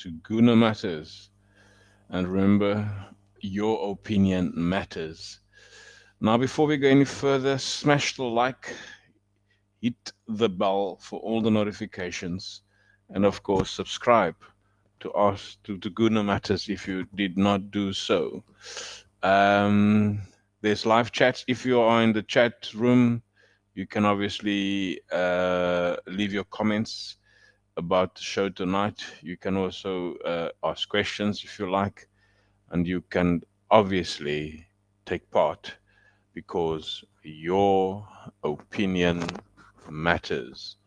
to Guna Matters. And remember, your opinion matters. Now, before we go any further, smash the like, hit the bell for all the notifications, and of course, subscribe to us to Guna Matters if you did not do so. Um, there's live chats. If you are in the chat room, you can obviously leave your comments about the show tonight. You can also ask questions if you like, and you can obviously take part because your opinion matters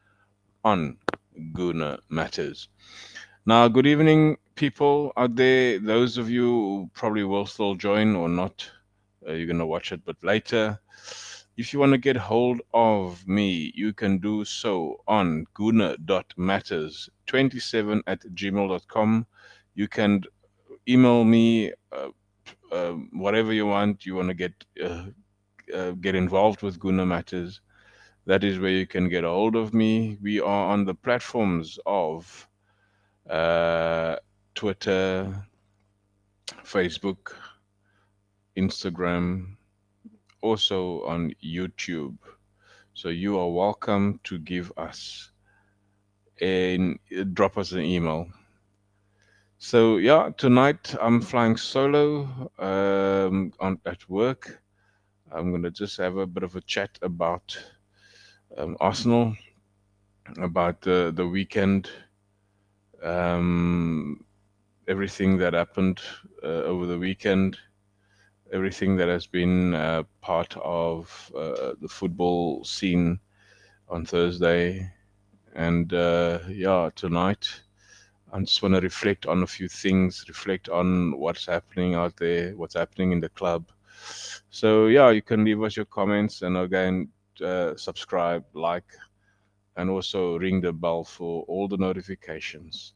on Guna Matters. Now, good evening, people out there. Those of you who probably will still join or not, you're going to watch it, but later. If you want to get hold of me, you can do so on guna.matters27 at gmail.com. You can email me whatever you want. You want to get involved with Guna Matters. That is where you can get a hold of me. We are on the platforms of uh, Twitter, Facebook, Instagram, also on YouTube. So you are welcome to give us and drop us an email. So yeah, tonight I'm flying solo on at work. I'm gonna just have a bit of a chat about Arsenal, about the weekend, um, everything that happened over the weekend, everything that has been part of the football scene on Thursday, and yeah, tonight I just want to reflect on a few things, reflect on what's happening out there, what's happening in the club. So yeah, you can leave us your comments and again subscribe, like, and also ring the bell for all the notifications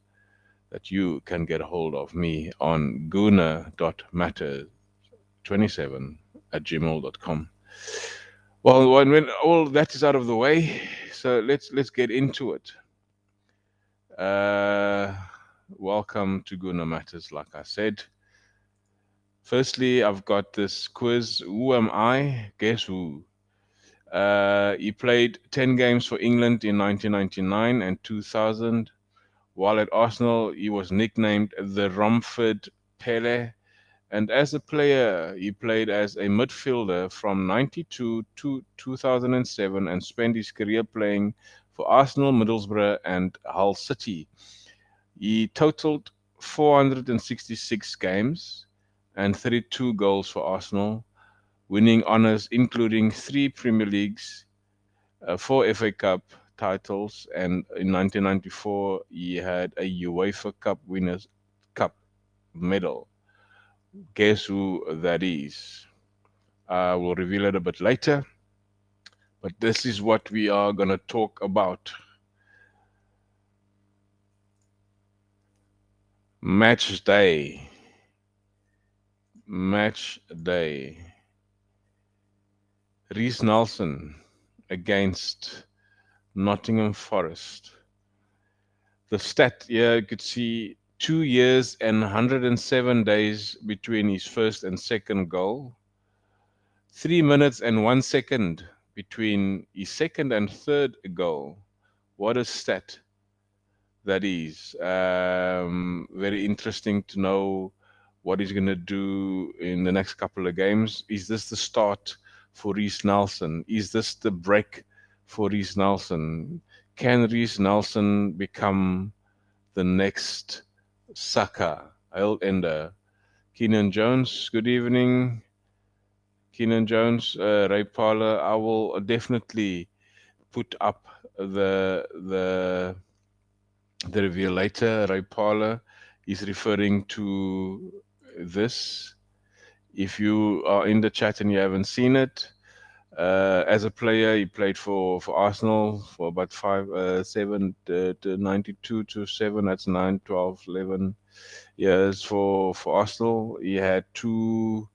that you can get a hold of me on guna.matter27 at gmail.com. Well, when all that is out of the way, so let's get into it. Uh, welcome to Guna Matters, like I said. Firstly, I've got this quiz. Who am I? Guess who? He played 10 games for England in 1999 and 2000. While at Arsenal, he was nicknamed the Romford Pele. And as a player, he played as a midfielder from 92 to 2007 and spent his career playing for Arsenal, Middlesbrough, and Hull City. He totaled 466 games and 32 goals for Arsenal, winning honours including 3 Premier Leagues, 4 FA Cup titles, and in 1994 he had a UEFA Cup Winners' Cup medal. Guess who that is? I will reveal it a bit later, but this is what we are going to talk about. Match day. Match day. Reece Nelson against Nottingham Forest. The stat here you could see 2 years and 107 days between his first and second goal, 3 minutes and 1 second between his second and third goal. What a stat that is. Very interesting to know what he's going to do in the next couple of games. Is this the start for Reece Nelson? Is this the break for Reece Nelson? Can Reece Nelson become the next Saka? I'll ender. Keenan Jones, good evening. Keenan Jones, Ray Parler, I will definitely put up the review later. Ray Parler is referring to this. If you are in the chat and you haven't seen it, as a player, he played for Arsenal for about 92 to 7. That's 9, 12, 11 years for Arsenal. He had 3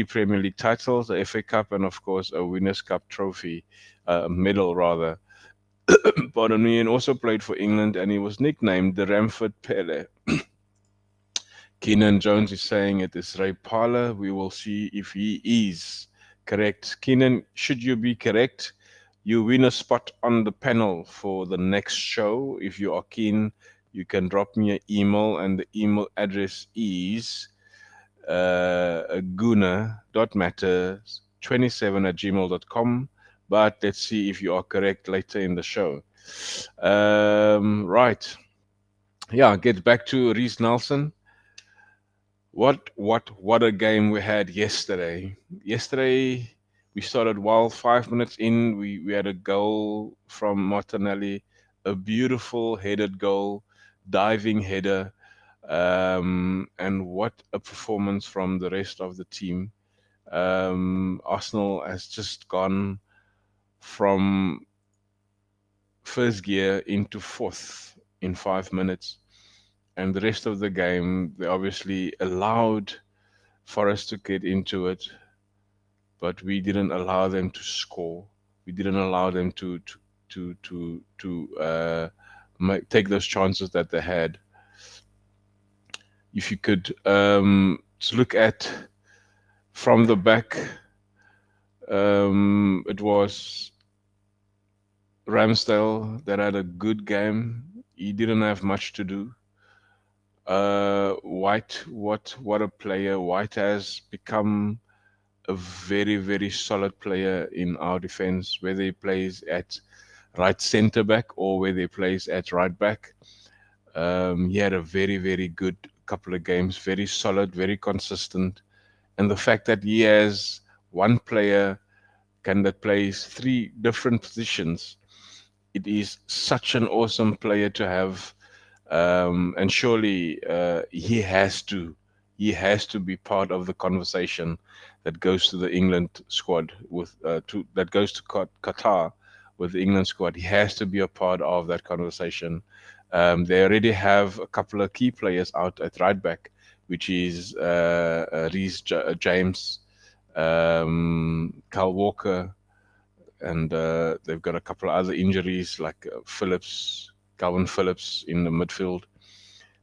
Premier League titles, a FA Cup, and of course a Winners' Cup trophy, medal rather. pardon me, and also played for England, and he was nicknamed the Ramford Pele. Keenan Jones is saying it is Ray Parler. We will see if he is correct. Keenan, should you be correct, you win a spot on the panel for the next show. If you are keen, you can drop me an email, and the email address is guna.matters27@gmail.com. But let's see if you are correct later in the show. Right. Yeah, get back to Reese Nelson. What a game we had yesterday. Yesterday we started well. 5 minutes in, we had a goal from Martinelli, a beautiful headed goal, diving header, and what a performance from the rest of the team. Arsenal has just gone from first gear into fourth in 5 minutes, and the rest of the game they obviously allowed for us to get into it, but we didn't allow them to score. We didn't allow them to take those chances that they had. If you could to look at from the back, it was Ramsdale that had a good game. He didn't have much to do. White, what a player! White has become a very solid player in our defense, whether he plays at right centre back or whether he plays at right back. He had a very good couple of games, very solid, very consistent, and the fact that he has one player that plays three different positions, it is such an awesome player to have. And surely he has to be part of the conversation that goes to the England squad that goes to Qatar with the England squad. He has to be a part of that conversation. They already have a couple of key players out at right back, which is Reece James, Kyle Walker, and they've got a couple of other injuries like Calvin Phillips in the midfield.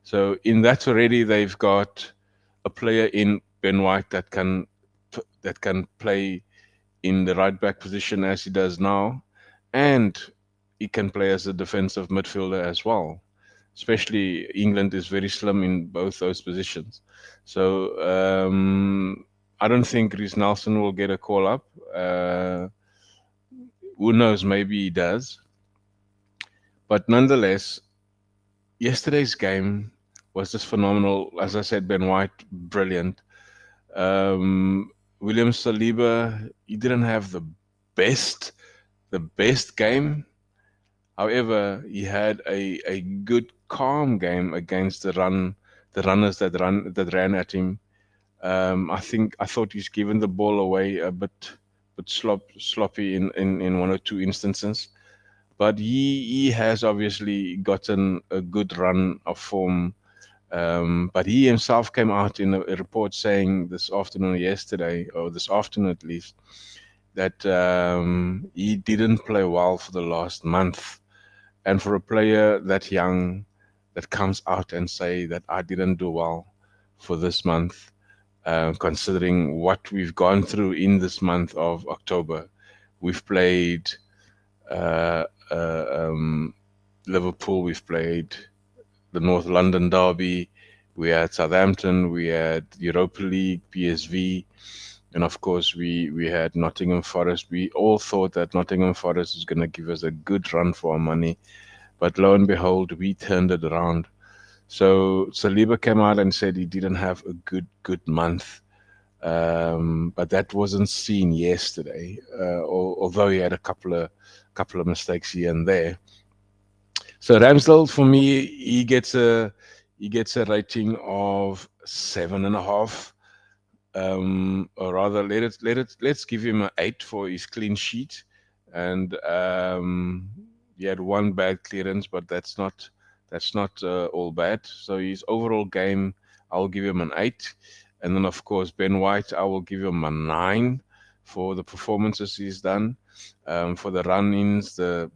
So in that already, they've got a player in Ben White that can play in the right back position as he does now, and he can play as a defensive midfielder as well. Especially England is very slim in both those positions. So I don't think Reece Nelson will get a call up. Who knows? Maybe he does. But nonetheless, yesterday's game was just phenomenal. As I said, Ben White, brilliant. Um, William Saliba, he didn't have the best game. However, he had a good, calm game against the runners that ran at him. I thought he's given the ball away a bit sloppy in one or two instances. But he has obviously gotten a good run of form. But he himself came out in a report saying this afternoon, yesterday, or this afternoon at least, that he didn't play well for the last month. And for a player that young that comes out and say that I didn't do well for this month, considering what we've gone through in this month of October, we've played uh, uh, um, Liverpool, we've played the North London derby, we had Southampton, we had Europa League, PSV, and of course we had Nottingham Forest. We all thought that Nottingham Forest is going to give us a good run for our money, but lo and behold, we turned it around. So Saliba came out and said he didn't have a good month. But that wasn't seen yesterday, although he had a couple of mistakes here and there. So Ramsdale, for me, he gets a rating of 7.5. Or rather, let's give him an 8 for his clean sheet, and he had one bad clearance, but that's not all bad. So his overall game, I'll give him an 8, and then of course Ben White, I will give him a 9 for the performances he's done, for the run-ins, the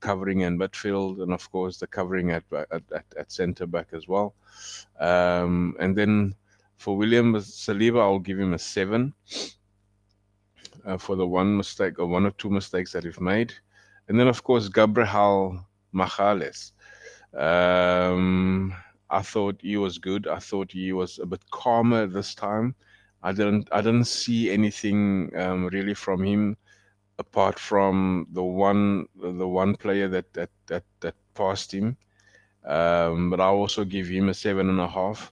covering and midfield, and of course the covering at centre back as well. And then for William Saliba, I'll give him a 7 for the one mistake or one or two mistakes that he've made. And then, of course, Gabriel Magalhaes. Um, I thought he was good. I thought he was a bit calmer this time. I didn't see anything really from him apart from the one player that passed him. But I'll also give him a 7.5.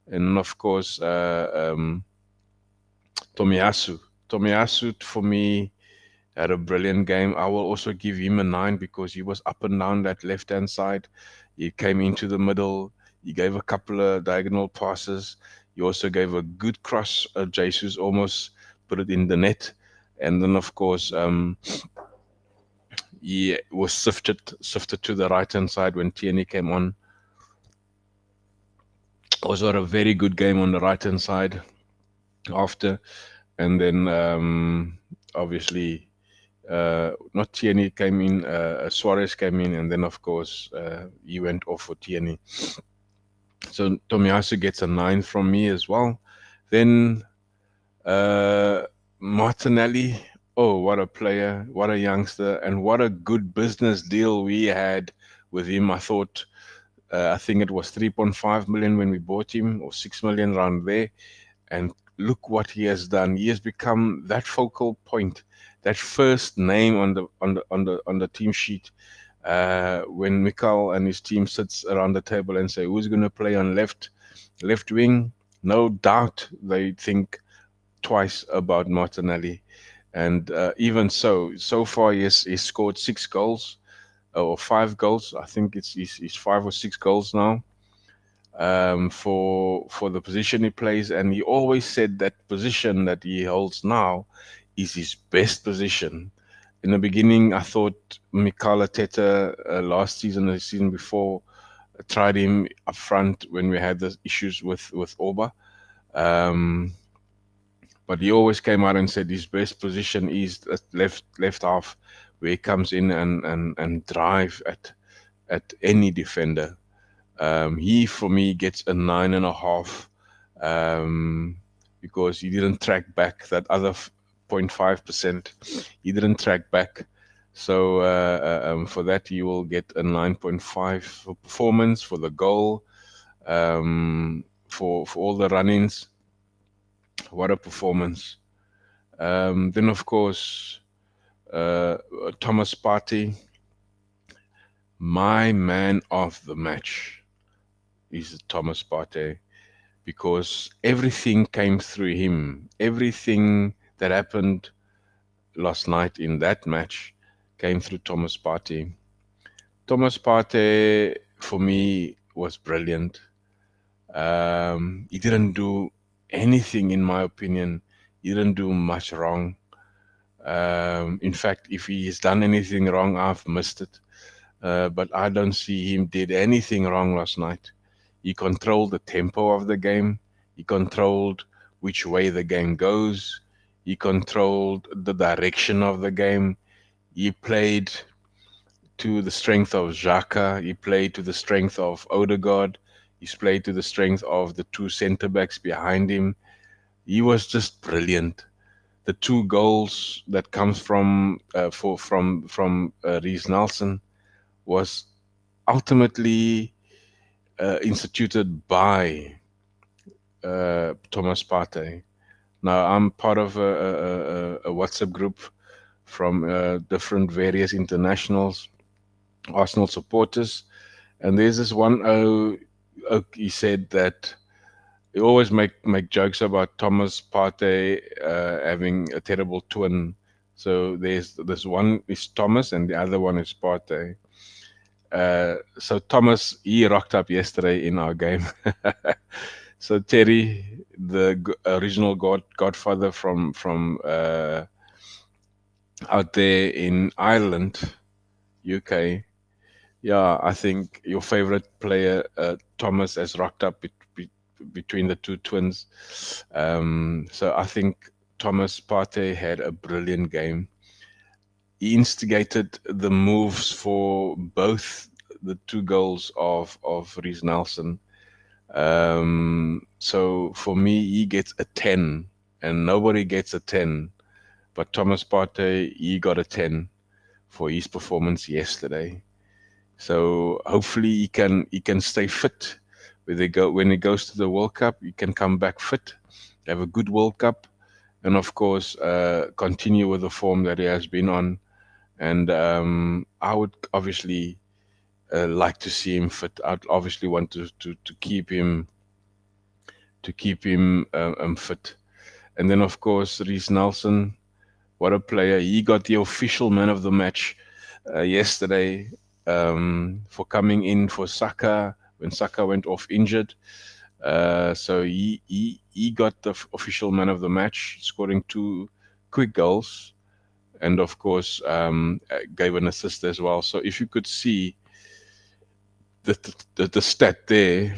And of course, Tomiyasu. Tomiyasu for me had a brilliant game. I will also give him a 9 because he was up and down that left hand side. He came into the middle. He gave a couple of diagonal passes. He also gave a good cross. Jesus almost put it in the net. And then, of course, he was sifted to the right hand side when Tierney came on. Also had a very good game on the right hand side after. And then, obviously, not Tierney came in, Suarez came in, and then of course he went off for Tierney. So Tomiyasu gets a 9 from me as well. Then uh, Martinelli, oh what a player, what a youngster, and what a good business deal we had with him. I think it was 3.5 million when we bought him, or 6 million around there. And look what he has done. He has become that focal point, that first name on the team sheet. When Mikal and his team sits around the table and say who's going to play on left wing, no doubt they think twice about Martinelli. And even so far he's scored 6 goals or 5 goals. I think it's 5 or 6 goals now, for the position he plays, and he always said that position that he holds now is his best position. In the beginning, I thought Mikel Arteta last season, the season before, tried him up front when we had the issues with Orba, um, but he always came out and said his best position is at left half, where he comes in and drive at any defender. He, for me, gets a 9.5, because he didn't track back that other 0.5%. He didn't track back. So for that, you will get a 9.5 for performance, for the goal, for all the run-ins. What a performance. Then, of course, uh, Thomas Partey, my man of the match is Thomas Partey, because everything came through him. Everything that happened last night in that match came through Thomas Partey. Thomas Partey, for me, was brilliant. He didn't do anything, in my opinion. He didn't do much wrong. In fact, if he's done anything wrong, I've missed it. But I don't see him did anything wrong last night. He controlled the tempo of the game. He controlled which way the game goes. He controlled the direction of the game. He played to the strength of Xhaka. He played to the strength of Odegaard. He's played to the strength of the two centre backs behind him. He was just brilliant. The two goals that comes from Reece Nelson was ultimately instituted by Thomas Partey. Now, I'm part of a WhatsApp group from different various internationals, Arsenal supporters, and there's this one. He said that he always make jokes about Thomas Partey having a terrible twin. So there's this one is Thomas, and the other one is Partey. So Thomas, he rocked up yesterday in our game. So Terry, the original Godfather from out there in Ireland, UK. Yeah, I think your favorite player, Thomas, has rocked up between the two twins. So I think Thomas Partey had a brilliant game. He instigated the moves for both the two goals of Reece Nelson. So for me, he gets a 10, and nobody gets a 10. But Thomas Partey, he got a 10 for his performance yesterday. So hopefully he can stay fit when he goes to the World Cup. He can come back fit, have a good World Cup, and of course continue with the form that he has been on. And I would obviously like to see him fit. I'd obviously want to keep him fit. And then of course Reece Nelson, what a player! He got the official man of the match yesterday for coming in for Saka when Saka went off injured. So he got the official man of the match, scoring two quick goals, and of course gave an assist as well. So if you could see the stat there,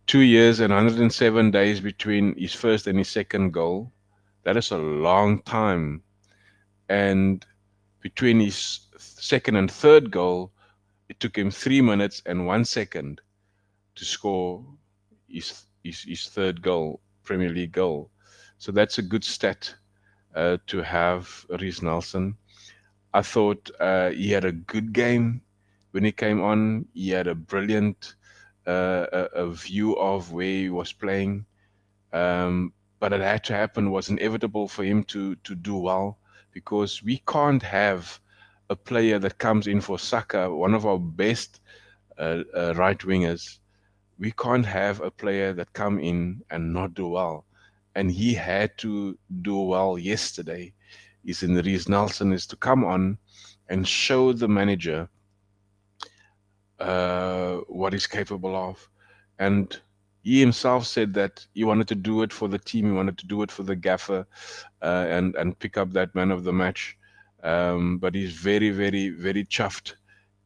2 years and 107 days between his first and his second goal, that is a long time. And between his second and third goal, it took him 3 minutes and 1 second to score his third goal, Premier League goal. So that's a good stat to have, Reece Nelson. I thought he had a good game when he came on. He had a brilliant a view of where he was playing. But it had to happen. It was inevitable for him to do well because we can't have a player that comes in for Saka, one of our best right wingers. We can't have a player that come in and not do well. And he had to do well yesterday. Is in the Reece Nelson is to come on and show the manager what he's capable of. And he himself said that he wanted to do it for the team. He wanted to do it for the gaffer, and pick up that man of the match. But he's very, very, very chuffed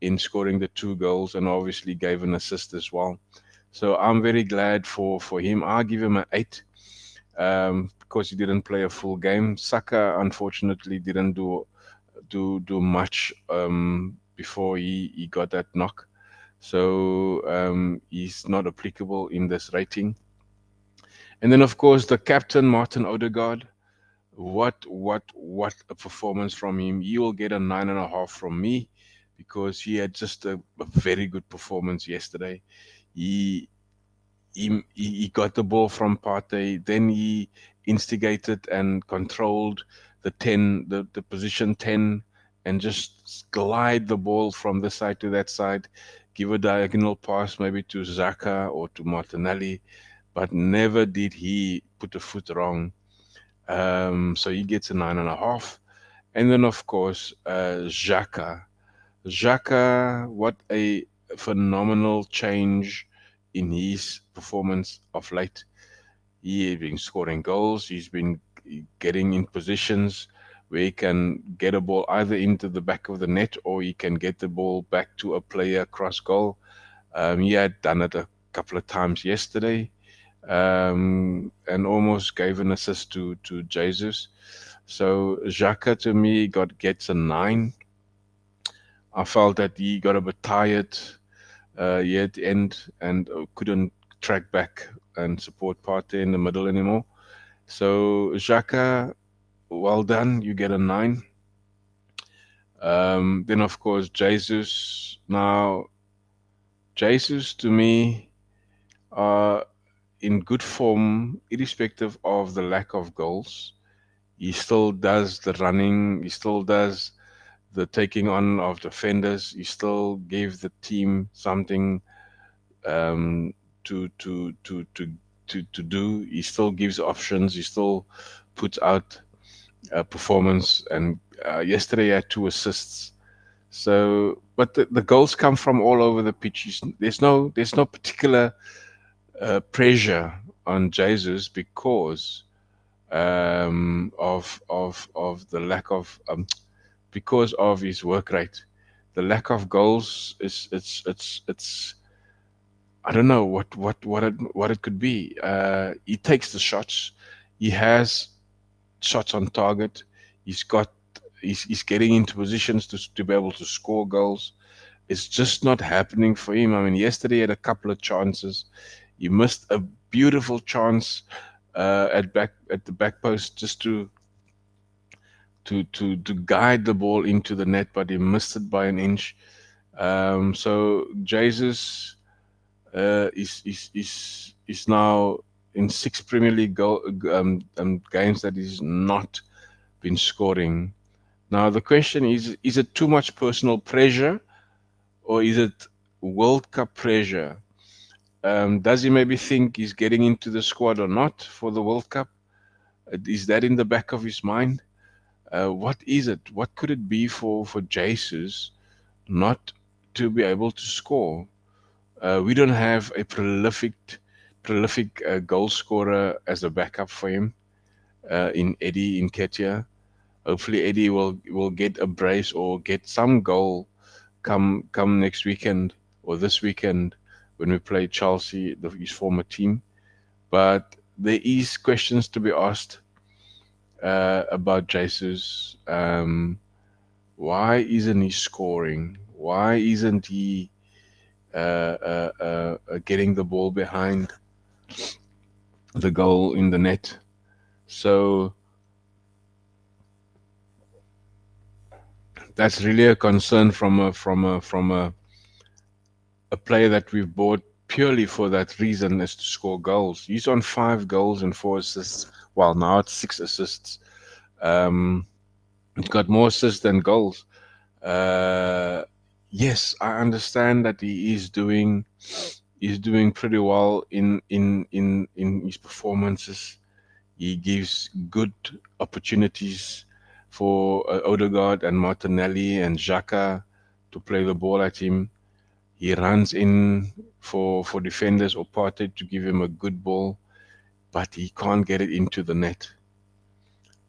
in scoring the two goals and obviously gave an assist as well. So I'm very glad for him. I'll give him an 8 because he didn't play a full game. Saka unfortunately didn't do much before he got that knock. So he's not applicable in this rating. And then of course the captain Martin Odegaard. What a performance from him. He will get a 9.5 from me because he had just a very good performance yesterday. He he got the ball from Partey, then he instigated and controlled the 10, the position 10, and just glide the ball from this side to that side, give a diagonal pass maybe to Zaka or to Martinelli, but never did he put a foot wrong. So he gets a 9.5. And then, of course, Xhaka. Xhaka, what a phenomenal change in his performance of late. He has been scoring goals. He's been getting in positions where he can get a ball either into the back of the net or he can get the ball back to a player across goal. He had done it a couple of times yesterday, and almost gave an assist to Jesus. So Xhaka to me gets a 9. I felt that he got a bit tired here at the end and couldn't track back and support Partey in the middle anymore. So Xhaka, well done. You get a 9. Then of course Jesus. Now Jesus to me are in good form, irrespective of the lack of goals. He still does the running. He still does the taking on of defenders. He still gave the team something um, to, to to to to do. He still gives options. He still puts out a performance. And yesterday he had 2 assists. So, but the goals come from all over the pitch. There's no particular pressure on Jesus because of the lack of because of his work rate. The lack of goals is it's I don't know what it could be. He takes the shots. He has shots on target. He's got he's getting into positions to be able to score goals. It's just not happening for him. I mean, yesterday he had a couple of chances. He missed a beautiful chance at the back post just to guide the ball into the net, but he missed it by an inch. So Jesus is now in six Premier League games that he's not been scoring. Now the question is it too much personal pressure or is it World Cup pressure? Does he maybe think he's getting into the squad or not for the World Cup? Is that in the back of his mind? What is it? What could it be for Jesus not to be able to score? We don't have a prolific goal scorer as a backup for him in Eddie in Ketia. Hopefully, Eddie will get a brace or get some goal come next weekend or this weekend when we play Chelsea, his former team. But there is questions to be asked about Jesus. Why isn't he scoring? Why isn't he getting the ball behind the goal in the net? So that's really a concern from a player that we've bought purely for that reason, is to score goals. He's on 5 goals and 4 assists. Well, now it's 6 assists. Um, he's got more assists than goals. Uh, yes, I understand that he's doing pretty well in his performances. He gives good opportunities for Odegaard and Martinelli and Xhaka to play the ball at him. He runs in for defenders or Partey to give him a good ball, but he can't get it into the net.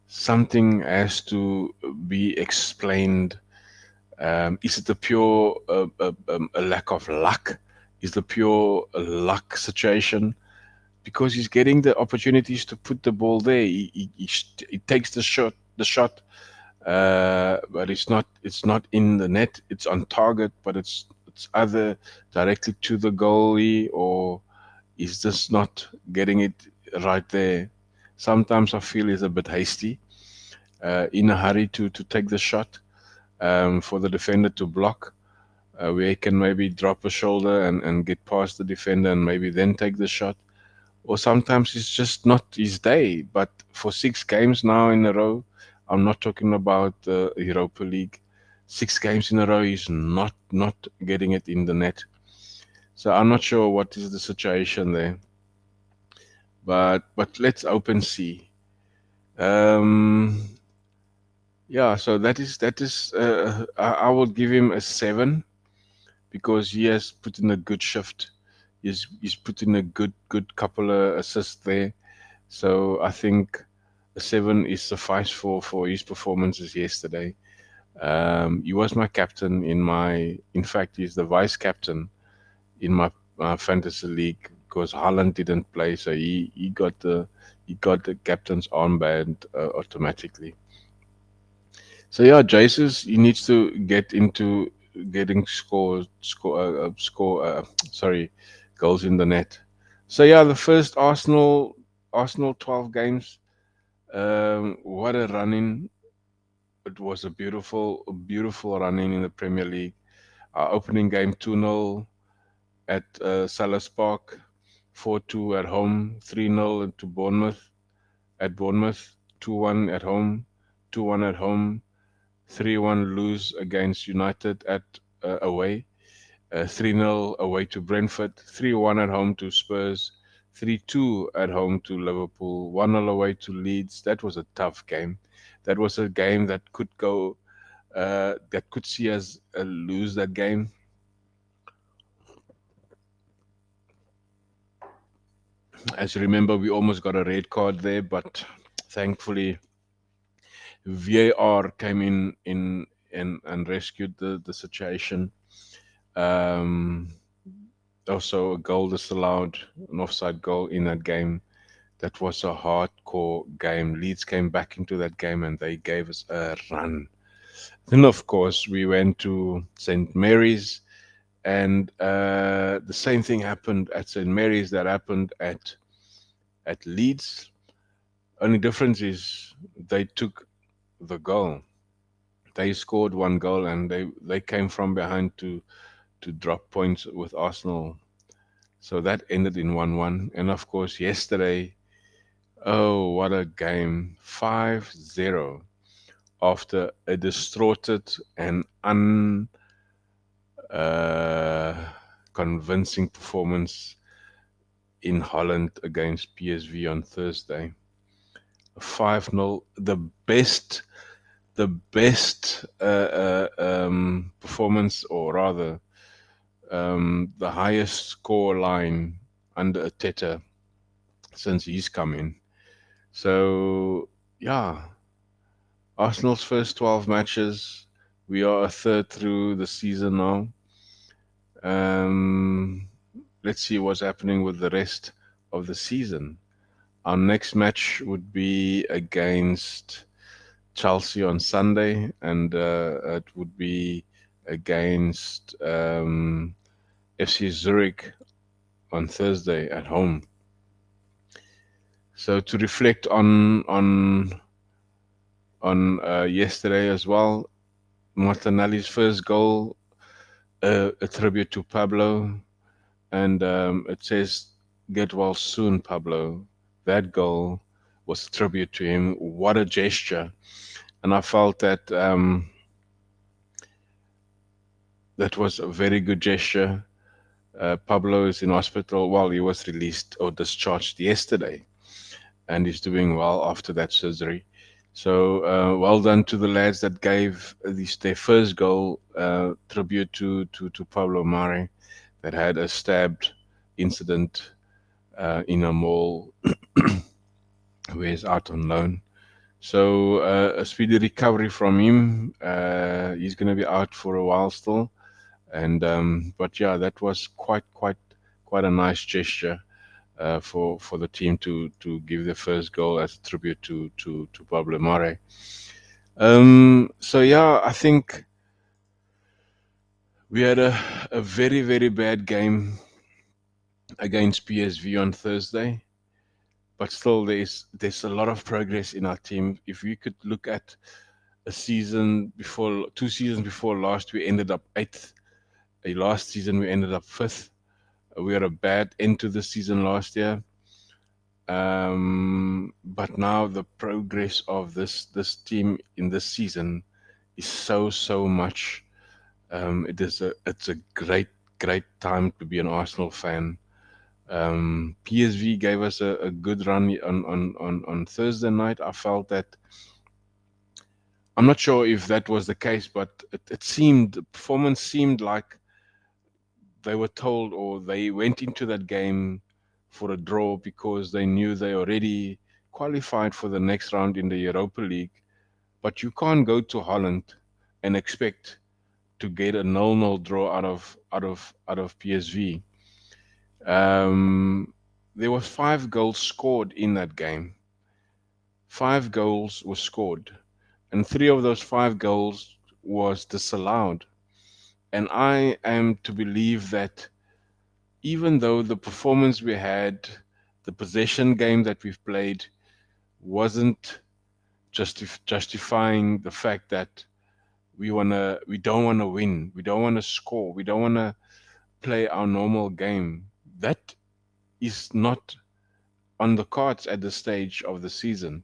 Something has to be explained. Is it a pure a lack of luck? Is the pure luck situation? Because he's getting the opportunities to put the ball there. He takes the shot, but it's not in the net. It's on target, but it's either directly to the goalie or he's just not getting it right there. Sometimes I feel he's a bit hasty, in a hurry to take the shot, for the defender to block, where he can maybe drop a shoulder and get past the defender and maybe then take the shot. Or sometimes it's just not his day. But for 6 games now in a row, I'm not talking about the Europa League. 6 games in a row, he's not getting it in the net. So I'm not sure what is the situation there. But let's open see. Um, yeah, so I would give him a 7 because he has put in a good shift. He's put in a good couple of assists there. So I think a 7 is suffice for his performances yesterday. He was my captain in fact, he's the vice captain in my fantasy league because Haaland didn't play, so he got the captain's armband automatically. So yeah, Jesus, he needs to get into getting sorry, goals in the net. So yeah, the first Arsenal 12 games. What a running! It was a beautiful running in the Premier League. Our opening game 2-0 at Selhurst Park, 4-2 at home, 3-0 to Bournemouth at Bournemouth, 2-1 at home, 2-1 at home, 3-1 lose against United at away, 3-0 away to Brentford, 3-1 at home to Spurs, 3-2 at home to Liverpool, 1-0 away to Leeds. That was a tough game. That was a game that could see us lose that game. As you remember, we almost got a red card there, but thankfully VAR came in and rescued the situation. Um, Also, a goal disallowed, an offside goal in that game That was a hardcore game. Leeds came back into that game and they gave us a run. Then, of course, we went to St. Mary's, and the same thing happened at St. Mary's that happened at Leeds. Only difference is they took the goal. They scored one goal and they came from behind to drop points with Arsenal. So that ended in 1-1. And of course, yesterday, oh, what a game. 5-0 after a distorted and uh, convincing performance in Holland against PSV on Thursday. 5-0, the best performance, or rather, the highest score line under Teta since he's come in. So, yeah, Arsenal's first 12 matches. We are a third through the season now. Um, let's see what's happening with the rest of the season. Our next match would be against Chelsea on Sunday, and it would be against FC Zurich on Thursday at home. So to reflect on yesterday as well, Martinelli's first goal, a tribute to Pablo, and it says, "Get well soon, Pablo." That goal was a tribute to him. What a gesture! And I felt that that was a very good gesture. Pablo is in hospital. Well, he was released or discharged yesterday, and he's doing well after that surgery. So well done to the lads that gave their first goal, tribute to Pablo Mare, that had a stabbed incident in a mall where he's out on loan. So a speedy recovery from him. He's going to be out for a while still, and but yeah, that was quite a nice gesture for the team to give their first goal as a tribute to Pablo Mare. So yeah, I think we had a very bad game against PSV on Thursday, but still there's a lot of progress in our team. If we could look at a season before, 2 seasons before last, we ended up eighth. Last season we ended up fifth. We had a bad end to the season last year. But now the progress of this team in this season is so much. It's a great time to be an Arsenal fan. PSV gave us a good run on Thursday night. I felt that, I'm not sure if that was the case, but it seemed, the performance seemed like they were told, or they went into that game for a draw because they knew they already qualified for the next round in the Europa League. But you can't go to Holland and expect to get a 0-0 draw out of PSV. There were 5 goals scored in that game. 5 goals were scored, and 3 of those 5 goals was disallowed. And I am to believe that even though the performance we had, the possession game that we've played, wasn't justifying the fact that we don't wanna win, we don't wanna score, we don't wanna play our normal game. That is not on the cards at this stage of the season.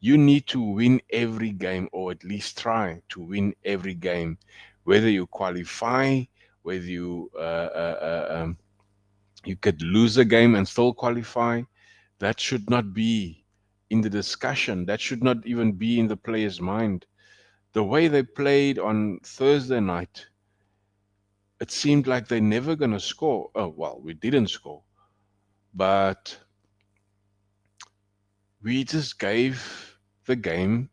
You need to win every game, or at least try to win every game, whether you qualify, whether you could lose a game and still qualify. That should not be in the discussion. That should not even be in the player's mind. The way they played on Thursday night, it seemed like they're never going to score. Oh, well, we didn't score, but we just gave the game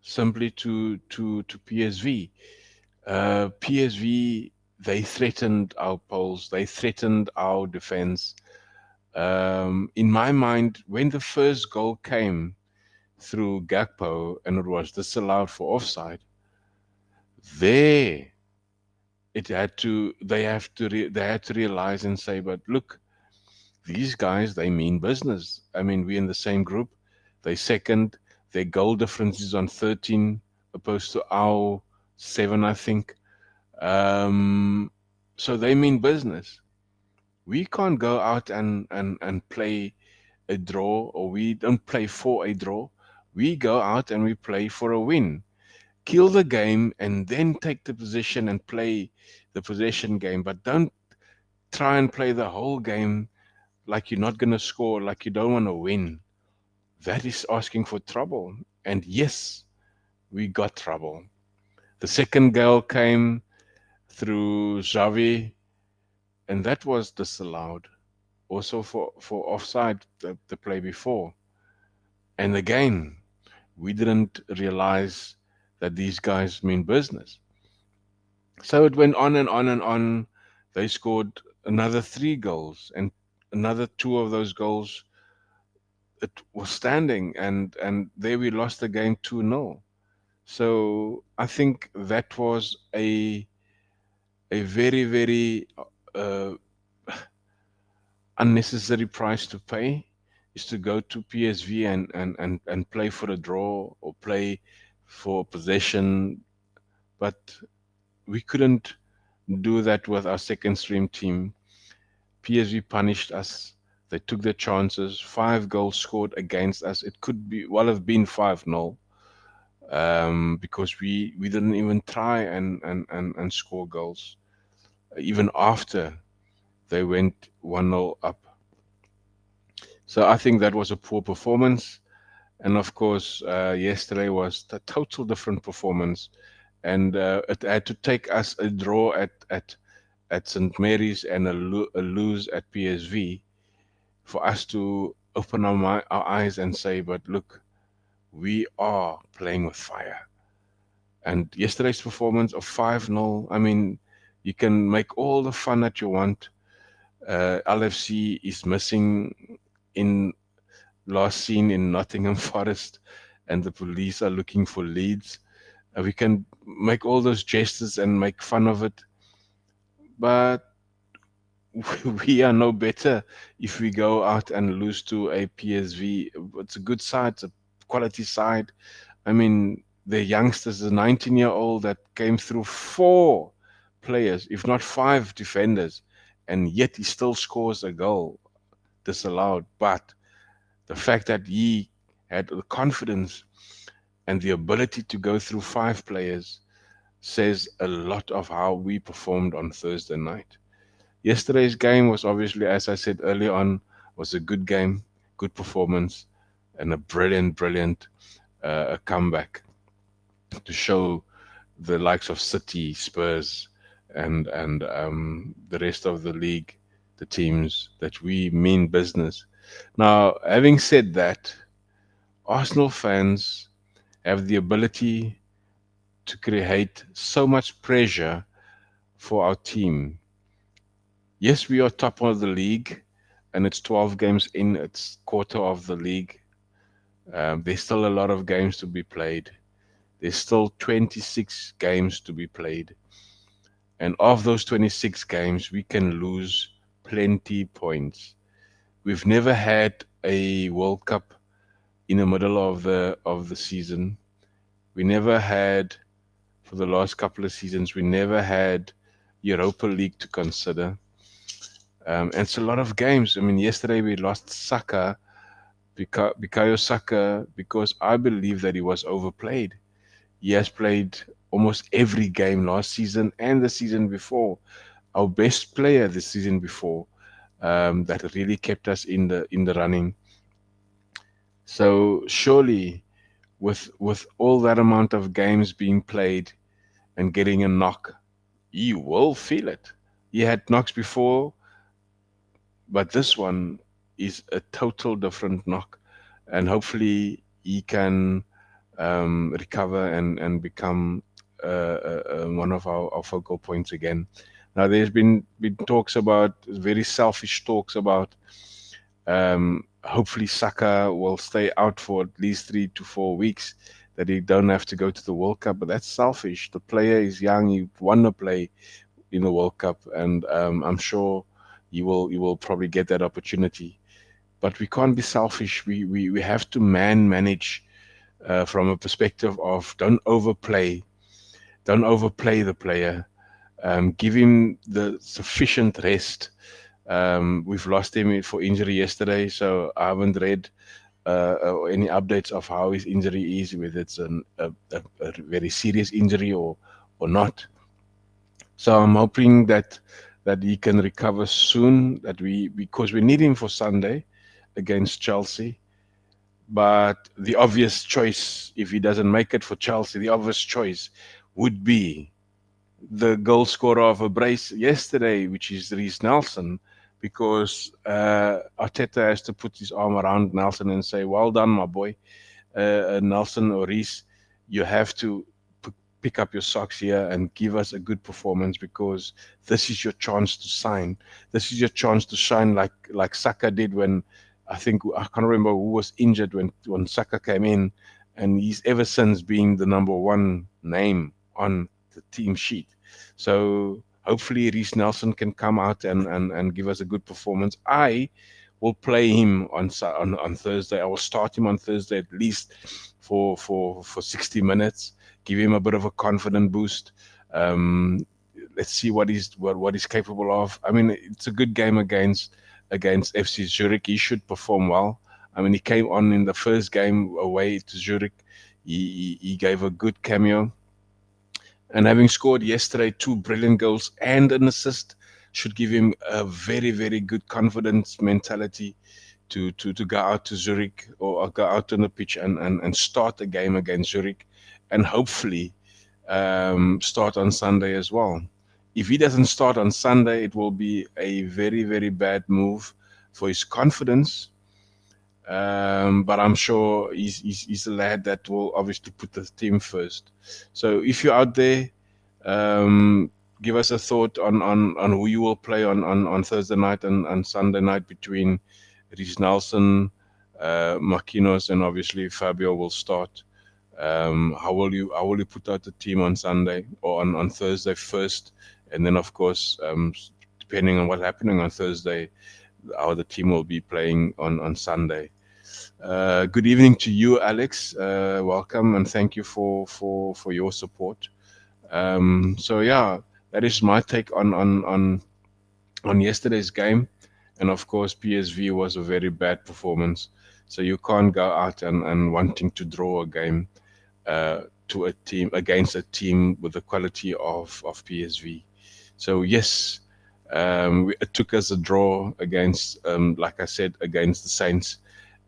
simply to PSV. PSV, they threatened our poles, they threatened our defense. In my mind, when the first goal came through Gakpo and it was disallowed for offside, there it had to they had to realize and say, but look, these guys, they mean business. I mean, we're in the same group. They second. Their goal difference is on 13 opposed to our 7, I think. Um, so they mean business. We can't go out and play a draw, or we don't play for a draw. We go out and we play for a win. Kill the game and then take the position and play the possession game. But don't try and play the whole game like you're not going to score, like you don't want to win. That is asking for trouble. And yes, we got trouble. The second goal came through Xavi, and that was disallowed. Also for offside, the play before. And again, we didn't realize that these guys mean business. So it went on and on and on. They scored another 3 goals, and another 2 of those goals, it was standing, and there we lost the game 2-0. So I think that was a very very uh, unnecessary price to pay, is to go to PSV and play for a draw or play for possession, but we couldn't do that with our second stream team. PSV punished us. They took their chances. 5 goals scored against us. It could be well have been 5-0, because we didn't even try and score goals even after they went 1-0 up. So I think that was a poor performance. And of course, yesterday was a total different performance, and it had to take us a draw at St Mary's and a lose at PSV for us to open our eyes and say, but look, we are playing with fire. And yesterday's performance of 5-0, I mean, you can make all the fun that you want. LFC is missing in last seen in Nottingham Forest, and the police are looking for leads. We can make all those gestures and make fun of it, but we are no better if we go out and lose to a PSV. It's a good side, it's a quality side. I mean, the youngsters, the 19-year-old that came through 4 players, if not 5 defenders, and yet he still scores a goal disallowed. But the fact that he had the confidence and the ability to go through 5 players says a lot of how we performed on Thursday night. Yesterday's game was obviously, as I said earlier on, was a good game, good performance, and a brilliant, brilliant comeback to show the likes of City, Spurs, and the rest of the league, the teams, that we mean business. Now, having said that, Arsenal fans have the ability to create so much pressure for our team. Yes, we are top of the league, and it's 12 games in, it's quarter of the league. There's still a lot of games to be played. There's still 26 games to be played. And of those 26 games, we can lose plenty points. We've never had a World Cup in the middle of the season. We never had, for the last couple of seasons, we never had Europa League to consider. And it's a lot of games. I mean, yesterday we lost Saka, Bukayo Saka, because I believe that he was overplayed. He has played almost every game last season and the season before. Our best player the season before, that really kept us in the running. So surely, with all that amount of games being played and getting a knock, you will feel it. He had knocks before, but this one is a total different knock, and hopefully he can recover and become one of our focal points again. Now, there's been talks about, very selfish talks about Hopefully, Saka will stay out for at least 3 to 4 weeks, that he don't have to go to the World Cup. But that's selfish. The player is young. He want to play in the World Cup, and I'm sure you will probably get that opportunity. But we can't be selfish. We have to manage from a perspective of don't overplay the player. Give him the sufficient rest. We've lost him for injury yesterday, so I haven't read any updates of how his injury is, whether it's a very serious injury or not. So I'm hoping that he can recover soon. That we because we need him for Sunday against Chelsea. But the obvious choice, if he doesn't make it for Chelsea, the obvious choice would be the goal scorer of a brace yesterday, which is Reece Nelson, because Arteta has to put his arm around Nelson and say, "Well done, my boy, Nelson or Reece. You have to pick up your socks here and give us a good performance because this is your chance to sign. This is your chance to shine like Saka did when I can't remember who was injured when Saka came in, and he's ever since been the number one name on the team sheet. So hopefully Reece Nelson can come out and give us a good performance. I will play him on Thursday. I will start him on Thursday at least for 60 minutes, give him a bit of a confident boost. Um, let's see what he's capable of. I mean, it's a good game against FC Zurich. He should perform well. I mean, he came on in the first game away to Zurich. He gave a good cameo, and having scored yesterday two brilliant goals and an assist should give him a very, very good confidence mentality to go out to Zurich or go out on the pitch and start the game against Zurich, and hopefully start on Sunday as well. If he doesn't start on Sunday, it will be a very, very bad move for his confidence. But I'm sure he's a lad that will obviously put the team first. So if you're out there, um, give us a thought on who you will play on Thursday night and Sunday night between Reece Nelson, Marquinhos, and obviously Fabio will start. How will you put out the team on Sunday or on Thursday first, and then of course, depending on what's happening on Thursday, how the team will be playing on Sunday. Good evening to you, Alex. Welcome and thank you for your support. So yeah, that is my take on yesterday's game, and of course, PSV was a very bad performance. So you can't go out and wanting to draw a game to a team against a team with the quality of PSV. So yes, it took us a draw against, like I said, against the Saints,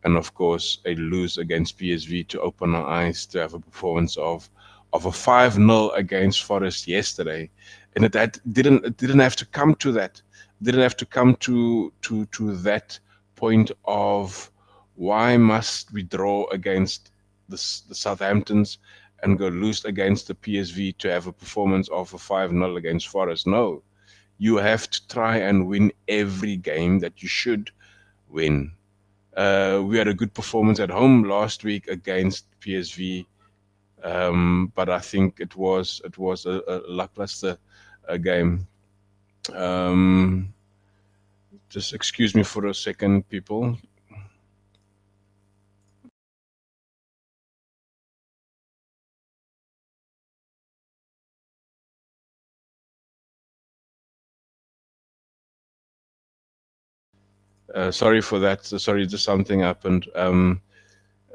and of course a lose against PSV to open our eyes to have a performance of a 5-0 against Forest yesterday, and it didn't have to come to that. Didn't have to come to that point of why must we draw against the Southamptons and go lose against the PSV to have a performance of a 5-0 against Forest. No, you have to try and win every game that you should win. We had a good performance at home last week against PSV, but I think it was a lackluster game. Um, just excuse me for a second, people. Sorry for that. Sorry, just something happened.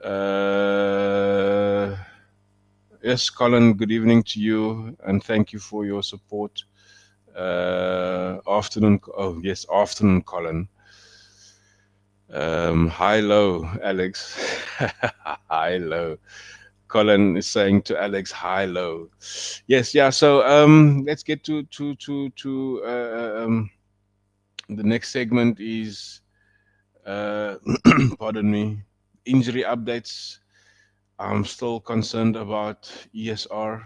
Uh, yes, Colin. Good evening to you, and thank you for your support. Afternoon. Oh yes, afternoon, Colin. Hi, low, Alex. Hi, low. Colin is saying to Alex, hi, low. Yes, yeah. So let's get to the next segment is pardon me, injury updates. I'm still concerned about ESR.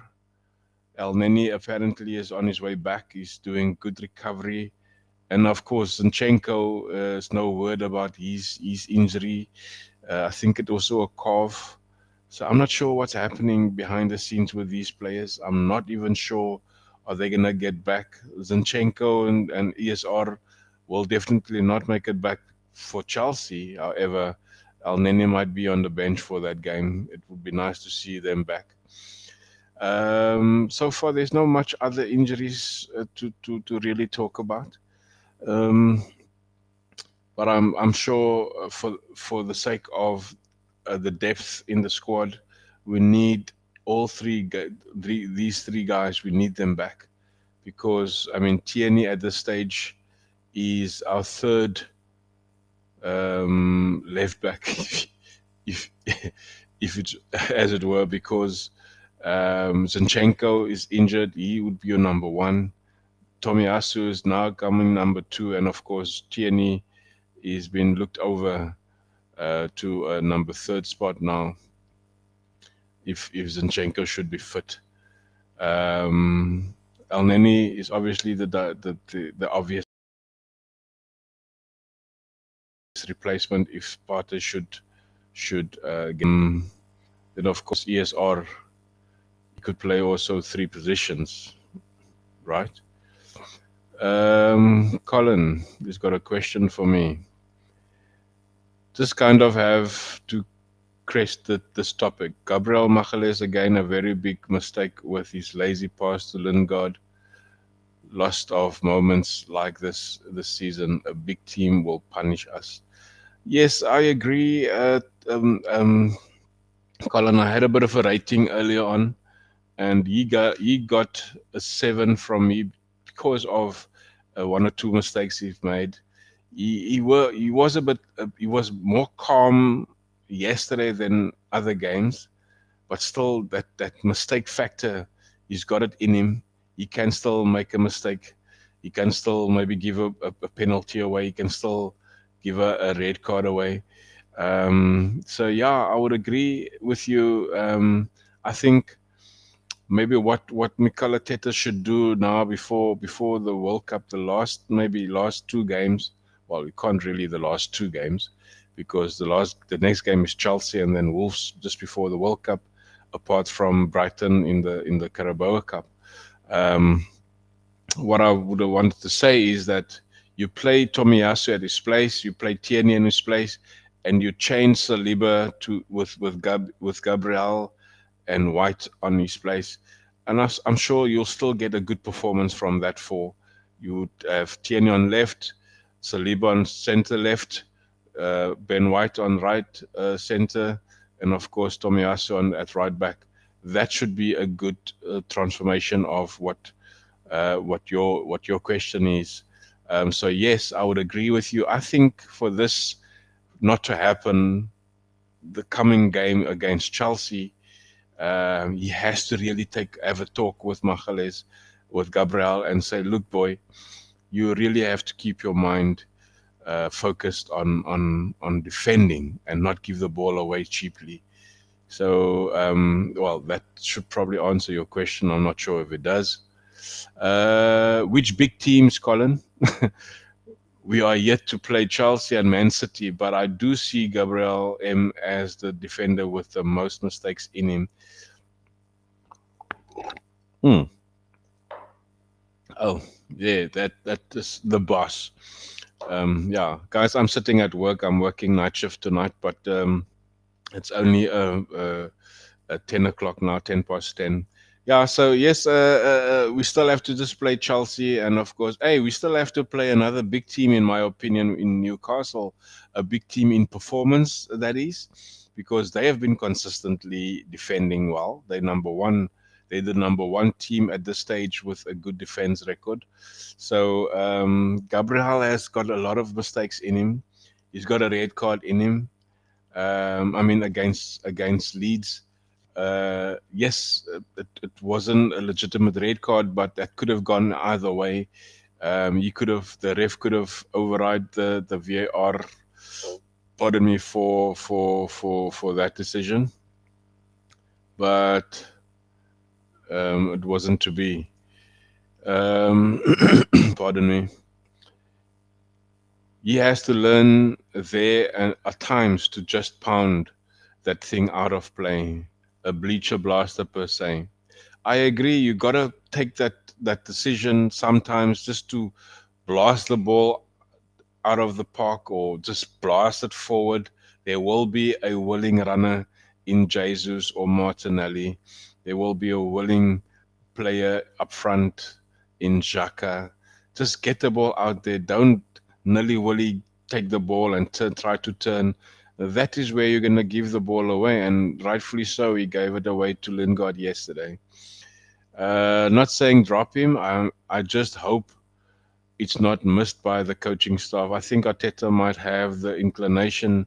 El Neni apparently is on his way back. He's doing good recovery. And of course, Zinchenko, there's no word about his injury. I think it also a calf. So I'm not sure what's happening behind the scenes with these players. I'm not even sure are they gonna get back. Zinchenko and ESR will definitely not make it back for Chelsea. However, El Nene might be on the bench for that game. It would be nice to see them back. So far, there's not much other injuries to really talk about. Um, but I'm sure for the sake of the depth in the squad, we need all these three guys. We need them back because I mean Tierney at this stage is our third left back, if if it's as it were, because Zinchenko is injured. He would be your number one. Tomiyasu is now coming number two, and of course Tierney is being looked over to a number third spot now. If Zinchenko should be fit, El Neni is obviously the obvious replacement if Partey should get. Then of course ESR could play also three positions, right? Colin has got a question for me. Just kind of have to crest this topic. Gabriel Magalhaes again a very big mistake with his lazy pass to Lingard. Lost of moments like this season. A big team will punish us. Yes, I agree. Colin, I had a bit of a rating earlier on, and he got a 7 from me because of one or two mistakes he's made. He was a bit he was more calm yesterday than other games, but still that mistake factor, he's got it in him. He can still make a mistake. He can still maybe give a penalty away. He can still give a red card away. So yeah, I would agree with you. I think maybe what Mikel Arteta should do now before the World Cup, last two games. Well, we can't really the last two games because the next game is Chelsea and then Wolves just before the World Cup. Apart from Brighton in the Carabao Cup, um, what I would have wanted to say is that you play Tomiyasu at his place, you play Tierney in his place, and you change Saliba to with Gabriel and White on his place. And I'm sure you'll still get a good performance from that four. You would have Tierney on left, Saliba on center left, Ben White on right center, and of course Tomiyasu on at right back. That should be a good transformation of what your question is. So yes, I would agree with you. I think for this not to happen, the coming game against Chelsea, he has to really have a talk with Magalhaes, with Gabriel, and say, "Look, boy, you really have to keep your mind focused on defending and not give the ball away cheaply." So, well, that should probably answer your question. I'm not sure if it does. Which big teams, Colin? We are yet to play Chelsea and Man City, but I do see Gabriel M as the defender with the most mistakes in him. Hmm. Oh, yeah, that is the boss. Yeah, guys, I'm sitting at work. I'm working night shift tonight, but it's only 10 o'clock now, 10 past 10. Yeah, so yes, we still have to just play Chelsea. And of course, hey, we still have to play another big team, in my opinion, in Newcastle. A big team in performance, that is, because they have been consistently defending well. They're the number one team at this stage with a good defense record. So Gabriel has got a lot of mistakes in him. He's got a red card in him. I mean, against Leeds. Yes, it wasn't a legitimate red card, but that could have gone either way. The ref could have override the VAR. Pardon me for that decision, but it wasn't to be. Um, pardon me. He has to learn there and at times to just pound that thing out of play, a bleacher blaster per se. I agree. You gotta take that decision sometimes just to blast the ball out of the park or just blast it forward. There will be a willing runner in Jesus or Martinelli. There will be a willing player up front in Xhaka. Just get the ball out there. Don't nilly willy take the ball and try to turn. That is where you're going to give the ball away, and rightfully so. He gave it away to Lingard yesterday. Not saying drop him. I just hope it's not missed by the coaching staff. I think Arteta might have the inclination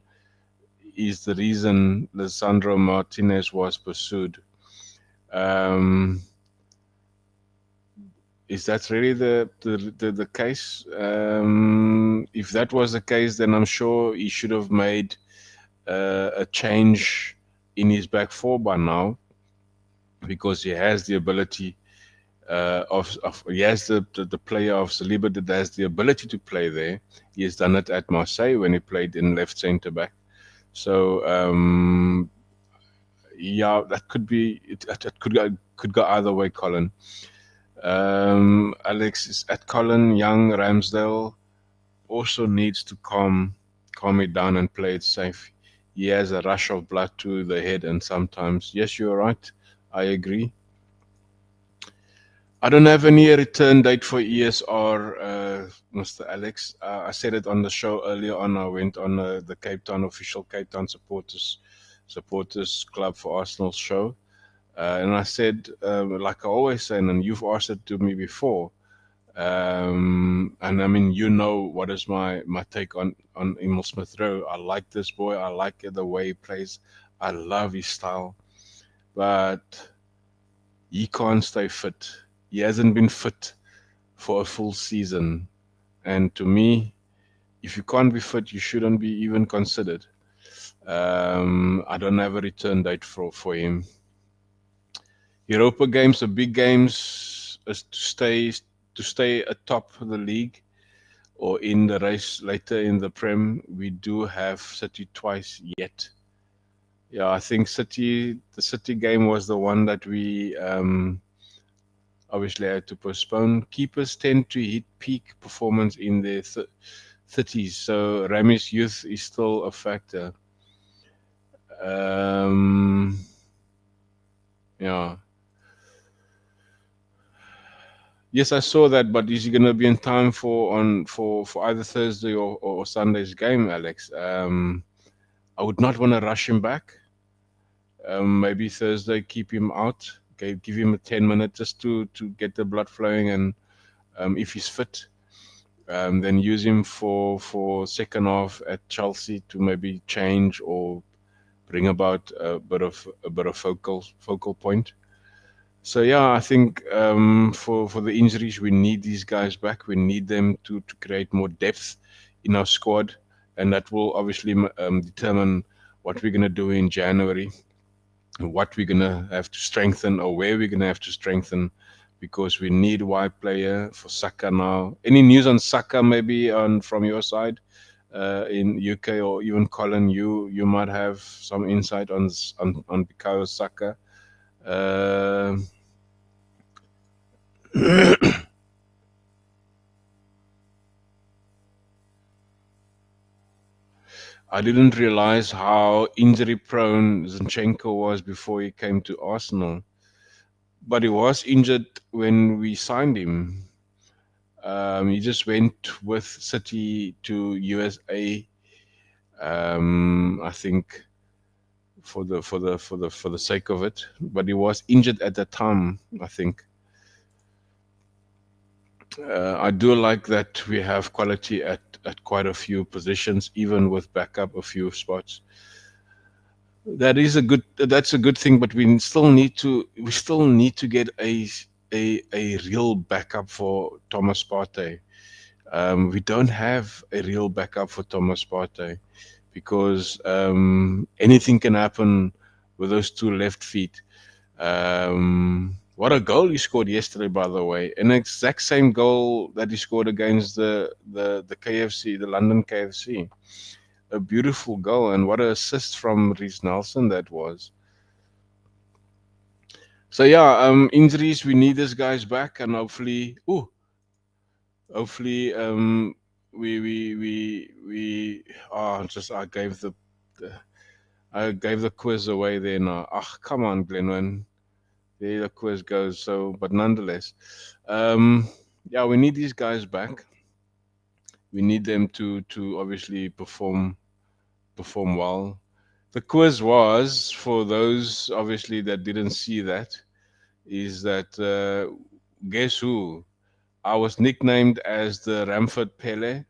is the reason Lisandro Martinez was pursued. Um, is that really the case? If that was the case, then I'm sure he should have made a change in his back four by now because he has the ability of he has the player of Saliba that has the ability to play there. He has done it at Marseille when he played in left centre back. So yeah, that could be it could go either way, Colin. Alex is at Colin Young Ramsdale also needs to calm it down and play it safe. He has a rush of blood to the head, and sometimes, yes, you're right. I agree. I don't have any return date for ESR, Mr. Alex. I said it on the show earlier on. I went on the Cape Town official Cape Town supporters club for Arsenal show, and I said, like I always say, and you've asked it to me before. And I mean, you know what is my take on Emil Smith Rowe. I like this boy. I like the way he plays. I love his style, but he can't stay fit. He hasn't been fit for a full season. And to me, if you can't be fit, you shouldn't be even considered. I don't have a return date for him. Europa games, the big games, is to stay atop the league or in the race later in the Prem. We do have City twice yet. Yeah, I think the City game was the one that we obviously had to postpone. Keepers tend to hit peak performance in their 30s, so Rami's youth is still a factor. Um, yeah. Yes, I saw that, but is he going to be in time for either Thursday or Sunday's game, Alex? I would not want to rush him back. Maybe Thursday, keep him out. Okay, give him a 10 minute just to get the blood flowing, and if he's fit, then use him for second half at Chelsea to maybe change or bring about a bit of focal point. So yeah, I think for the injuries, we need these guys back. We need them to create more depth in our squad, and that will obviously determine what we're gonna do in January, what we're gonna have to strengthen, or where we're gonna have to strengthen, because we need wide player for Saka now. Any news on Saka maybe on from your side in UK, or even Colin? You might have some insight on Bukayo Saka. Uh, I didn't realize how injury prone Zinchenko was before he came to Arsenal. But he was injured when we signed him. He just went with City to USA. I think for the sake of it. But he was injured at that time, I think. I do like that we have quality at quite a few positions, even with backup a few spots. That's a good thing, but we still need to get a real backup for Thomas Partey. We don't have a real backup for Thomas Partey because anything can happen with those two left feet. What a goal he scored yesterday, by the way. An exact same goal that he scored against the KFC, the London KFC. A beautiful goal, and what an assist from Reece Nelson that was. So yeah, injuries. We need these guys back, and hopefully, we. Oh, just the I gave the quiz away there now. Ah, come on, Glenwen. There the quiz goes. So, but nonetheless, um, yeah, we need these guys back. We need them to obviously perform well. The quiz was for those obviously that didn't see that is that guess who? I was nicknamed as the Ramford Pele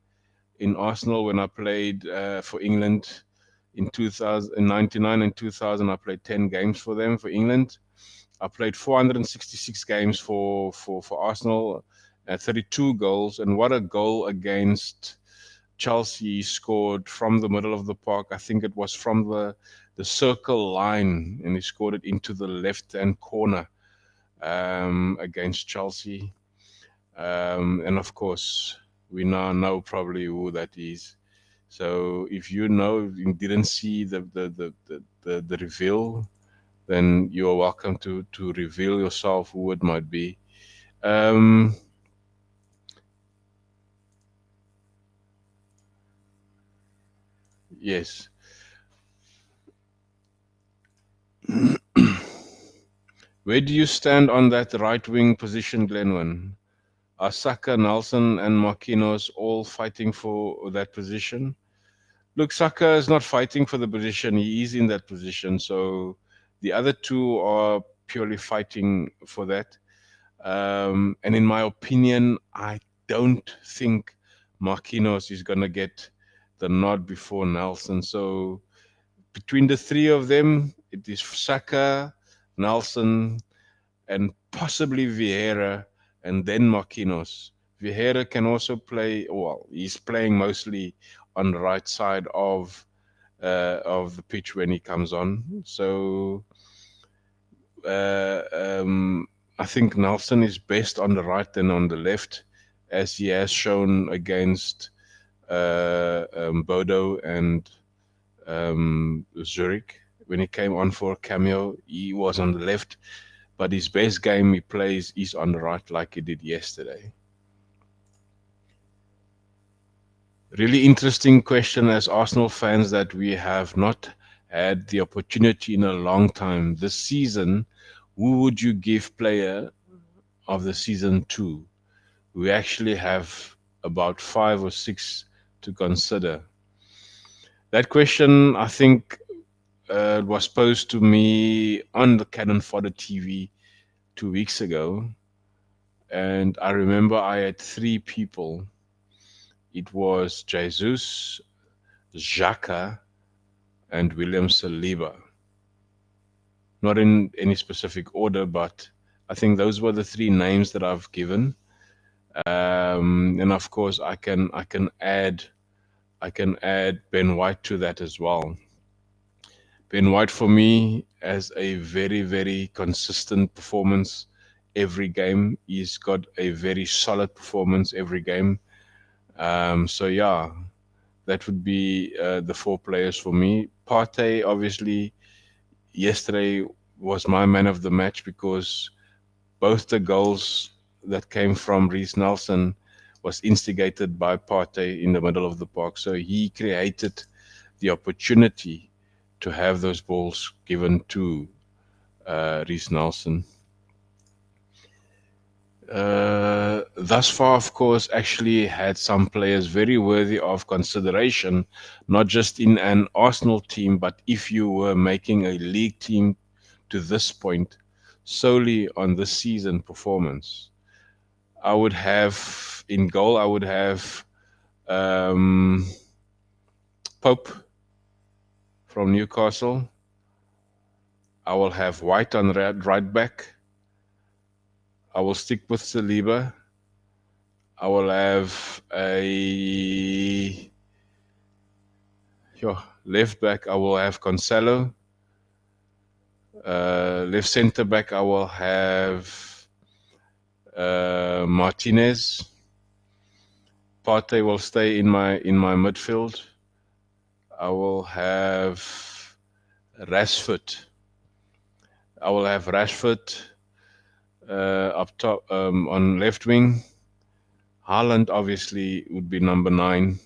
in Arsenal when I played for England in 1999 and 2000. I played 10 games for them for England. I played 466 games for Arsenal, 32 goals, and what a goal against Chelsea scored from the middle of the park. I think it was from the circle line, and he scored it into the left hand corner against Chelsea. And of course, we now know probably who that is. So if you know you didn't see the reveal, then you are welcome to reveal yourself who it might be. Um, yes. Where do you stand on that right wing position, Glenwyn? Are Saka, Nelson, and Marquinhos all fighting for that position? Look, Saka is not fighting for the position. He is in that position. So the other two are purely fighting for that. And in my opinion, I don't think Marquinhos is going to get the nod before Nelson. So between the three of them, it is Saka, Nelson, and possibly Vieira, and then Marquinhos. Vieira can also play. Well, he's playing mostly on the right side of the pitch when he comes on. So uh, um, I think Nelson is best on the right than on the left, as he has shown against Bodo and Zurich. When he came on for a cameo, he was on the left, but his best game he plays is on the right, like he did yesterday. Really interesting question as Arsenal fans that we have not had the opportunity in a long time. This season, who would you give player of the season to? We actually have about 5 or 6 to consider. That question, I think, was posed to me on the Cannon Fodder TV 2 weeks ago. And I remember I had 3 people. It was Jesus, Xhaka, and William Saliba. Not in any specific order, but I think those were the 3 names that I've given. And of course, I can add Ben White to that as well. Ben White for me has a very very consistent performance every game. He's got a very solid performance every game. So yeah, that would be the 4 players for me. Partey, obviously, yesterday was my man of the match because both the goals that came from Reece Nelson was instigated by Partey in the middle of the park. So he created the opportunity to have those balls given to Reece Nelson. Thus far, of course, actually had some players very worthy of consideration, not just in an Arsenal team, but if you were making a league team to this point solely on this season performance. I would have in goal, I would have um, Pope from Newcastle. I will have White on right back. I will stick with Saliba. I will have a left back. I will have Cancelo. Left centre back, I will have Martinez. Partey will stay in my midfield. I will have Rashford. I will have Rashford up top on left wing. Haaland obviously would be number 9.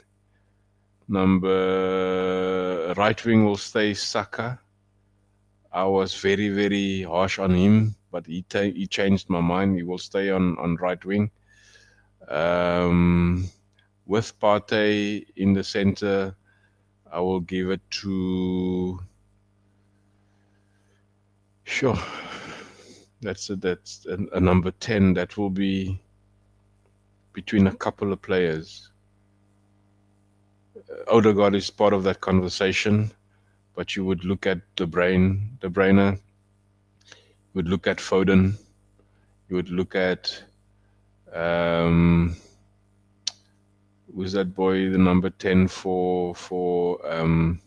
Number right wing will stay Saka. I was very very harsh on him, but he changed my mind. He will stay on right wing. Um, with Partey in the center, I will give it to sure. That's a number 10. That will be between a couple of players. Odegaard is part of that conversation, but you would look at De Bruyne, you would look at Foden, you would look at um, who's that boy, the number 10 for um,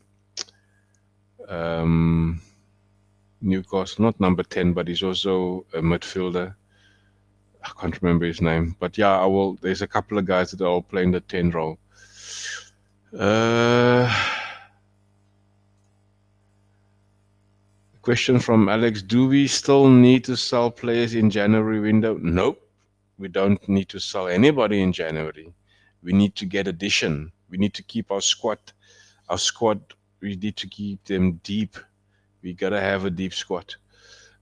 Newcastle, not number 10, but he's also a midfielder. I can't remember his name, but yeah, I will. There's a couple of guys that are all playing the 10 role. Uh, Question from Alex: do we still need to sell players in January window? Nope, we don't need to sell anybody in January. We need to get addition. We need to keep our squad. Our squad. We need to keep them deep. We gotta have a deep squad.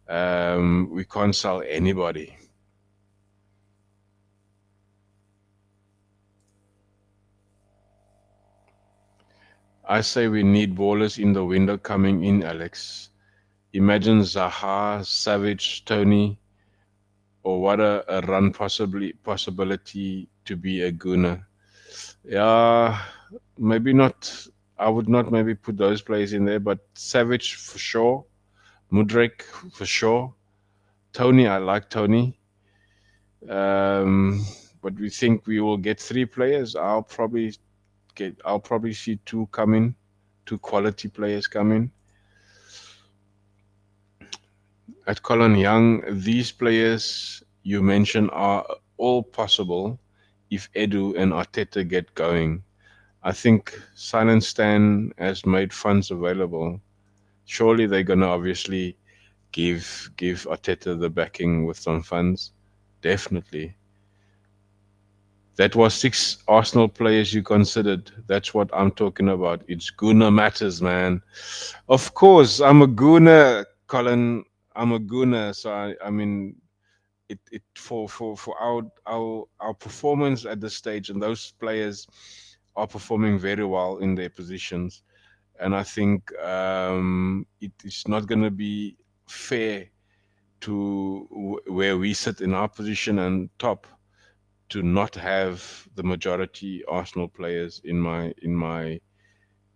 We can't sell anybody. I say we need ballers in the window coming in, Alex. Imagine Zaha, Savage, Tony, or what a run possibility to be a Gooner. Yeah, maybe not. I would not maybe put those players in there, but Savage for sure, Mudrik for sure, Tony. I like Tony. Um, but we think we will get 3 players. I'll probably see 2 coming, 2 quality players coming. At Colin Young, these players you mentioned are all possible if Edu and Arteta get going. I think Silent Stan has made funds available. Surely they're gonna obviously give Arteta the backing with some funds. Definitely. That was 6 Arsenal players you considered. That's what I'm talking about. It's Guna matters, man. Of course, I'm a Guna, Colin. I'm a Guna. So I mean, it for our performance at this stage, and those players are performing very well in their positions. And I think it is not going to be fair to where we sit in our position and top to not have the majority Arsenal players in my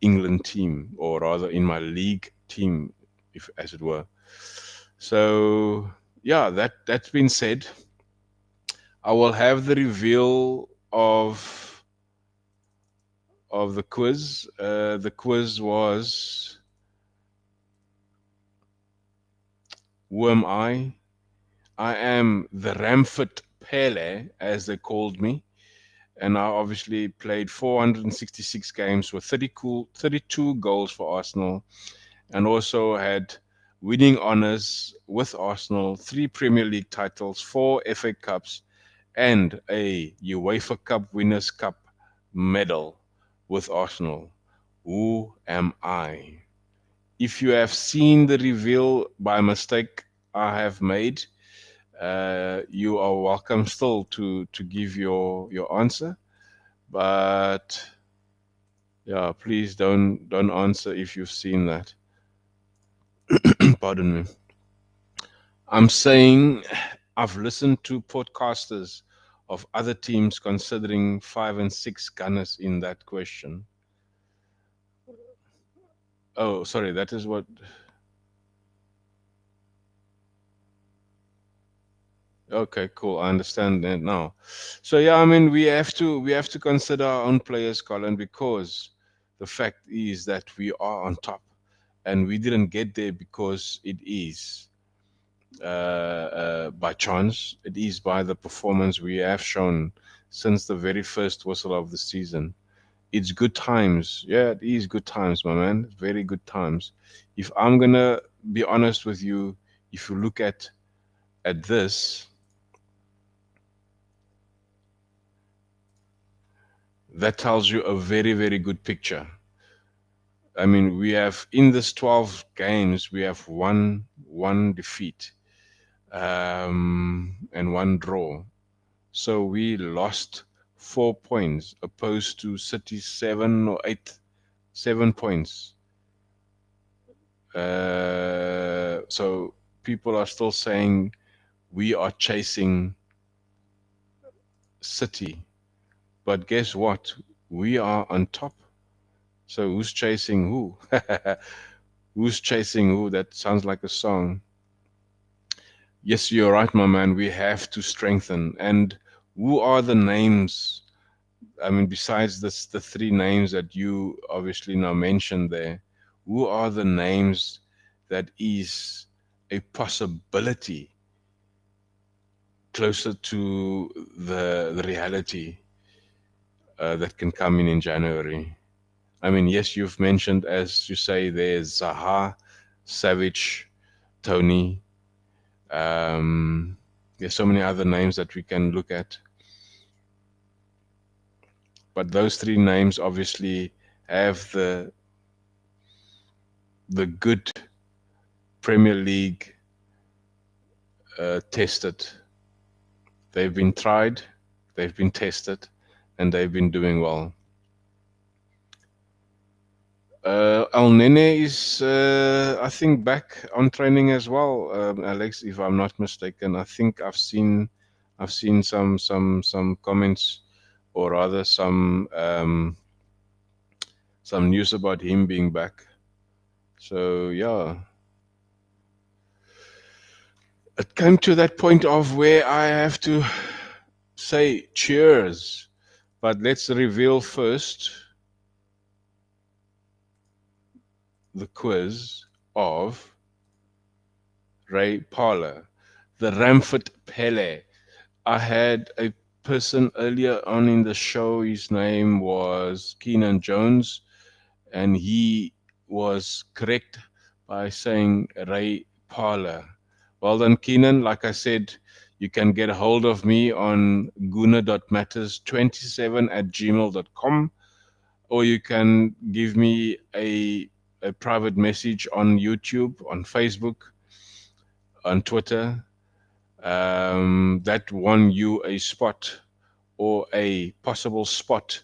England team, or rather in my league team, if as it were. So yeah, that's been said. I will have the reveal of the quiz. The quiz was, who am I? I am the Ramford Pele, as they called me, and I obviously played 466 games with 32 goals for Arsenal, and also had winning honours with Arsenal, 3 Premier League titles, 4 FA Cups, and a UEFA Cup Winners' Cup medal with Arsenal. Who am I? If you have seen the reveal by mistake I have made, you are welcome still to give your answer. But yeah, please don't answer if you've seen that. Pardon me. I'm saying I've listened to podcasters of other teams considering 5 and 6 gunners in that question. Oh, sorry, that is what. Okay, cool. I understand that now. So yeah, I mean, we have to consider our own players, Colin, because the fact is that we are on top, and we didn't get there because it is by chance. It is by the performance we have shown since the very first whistle of the season. It's good times. Yeah, it is good times, my man. Very good times. If I'm gonna be honest with you, if you look at this, that tells you a very, very good picture. I mean, we have in this 12 games, we have one defeat and one draw. So we lost 4 points opposed to City 7 or 8, 7 points. So people are still saying we are chasing City, but guess what? We are on top. So who's chasing who? Who's chasing who? That sounds like a song. Yes, you're right, my man. We have to strengthen. And who are the names? I mean, besides this, the three names that you obviously now mentioned there, who are the names that is a possibility closer to the reality that can come in January? I mean, yes, you've mentioned, as you say, there's Zaha, Savage, Tony. Um, there's so many other names that we can look at. But those three names obviously have the good Premier League tested. They've been tried, they've been tested, and they've been doing well. El Nene is, I think, back on training as well, Alex, if I'm not mistaken. I think I've seen some comments, or rather some news about him being back. So yeah, it came to that point of where I have to say cheers. But let's reveal first the quiz of Ray Parler, the Ramford Pele. I had a person earlier on in the show, his name was Keenan Jones, and he was correct by saying Ray Parler. Well done, Keenan. Like I said, you can get a hold of me on guna.matters27@gmail.com, or you can give me a private message on YouTube, on Facebook, on Twitter. That won you a spot or a possible spot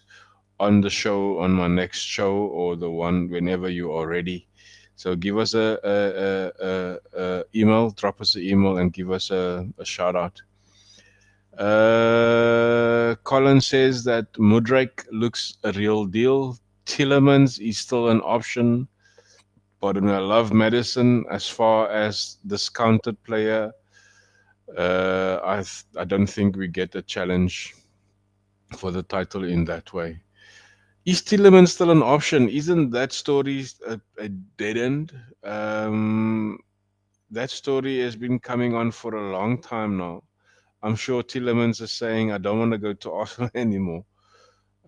on the show, on my next show, or the one whenever you are ready. So give us a email, drop us an email, and give us a shout out. Colin says that Mudrake looks a real deal. Tillemans is still an option, but I love Madison as far as discounted player. I don't think we get a challenge for the title in that way. Is Tillemans still an option? Isn't that story a dead end? That story has been coming on for a long time now. I'm sure Tillemans is saying, I don't want to go to Arsenal anymore.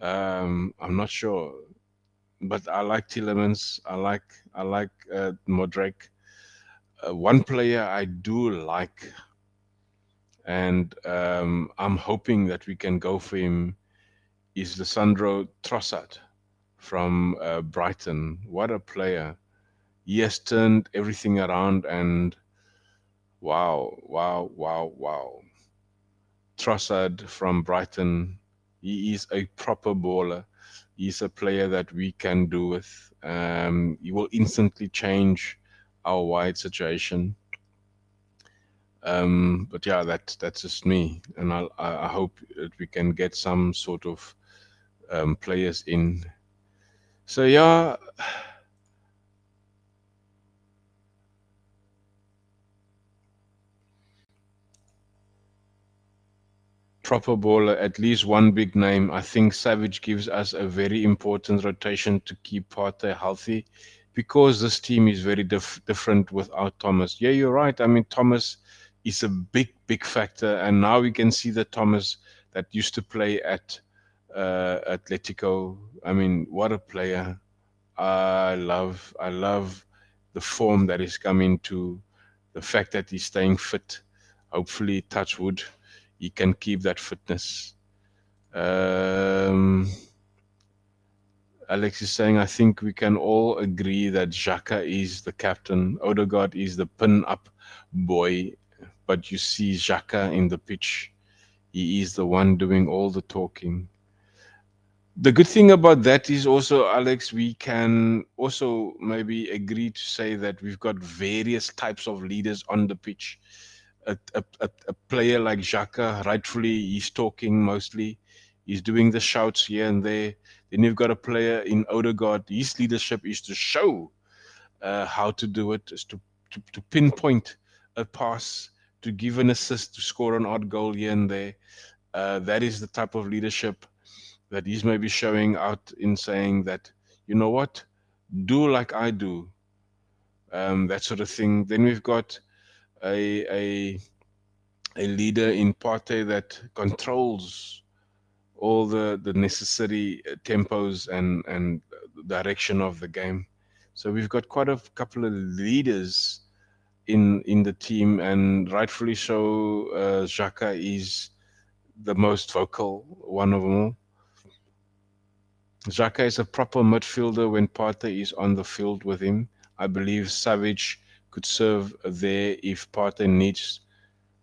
I'm not sure, but I like Tillemans. I like Modric. One player I do like, and I'm hoping that we can go for him, is Lissandro Trossard from Brighton. What a player. He has turned everything around, and wow, wow, wow, wow. Trossard from Brighton, he is a proper baller. He's a player that we can do with. He will instantly change our wide situation. But yeah, that's just me, and I hope that we can get some sort of players in. So yeah, proper baller, at least one big name. I think Savage gives us a very important rotation to keep Partey healthy. because this team is very different without Thomas. Yeah, you're right. I mean, Thomas is a big factor, and now we can see the Thomas that used to play at Atletico. I mean, what a player! I love the form that he's coming to, the fact that he's staying fit. Hopefully, touch wood, he can keep that fitness. Um, Alex is saying, I think we can all agree that Xhaka is the captain. Odegaard is the pin-up boy, but you see Xhaka in the pitch. He is the one doing all the talking. The good thing about that is also, Alex, we can also maybe agree to say that we've got various types of leaders on the pitch. A player like Xhaka, rightfully, he's talking mostly. He's doing the shouts here and there. Then you've got a player in Odegaard. His leadership is to show how to do it, is to pinpoint a pass, to give an assist, to score an odd goal here and there. That is the type of leadership that he's maybe showing out in saying that, you know what, do like I do, that sort of thing. Then we've got a a, a leader in Partey that controls all the necessary tempos and direction of the game. So we've got quite a couple of leaders in the team, and rightfully so. Xhaka is the most vocal one of them all. Xhaka is a proper midfielder when Partey is on the field with him. I believe Savage could serve there if Partey needs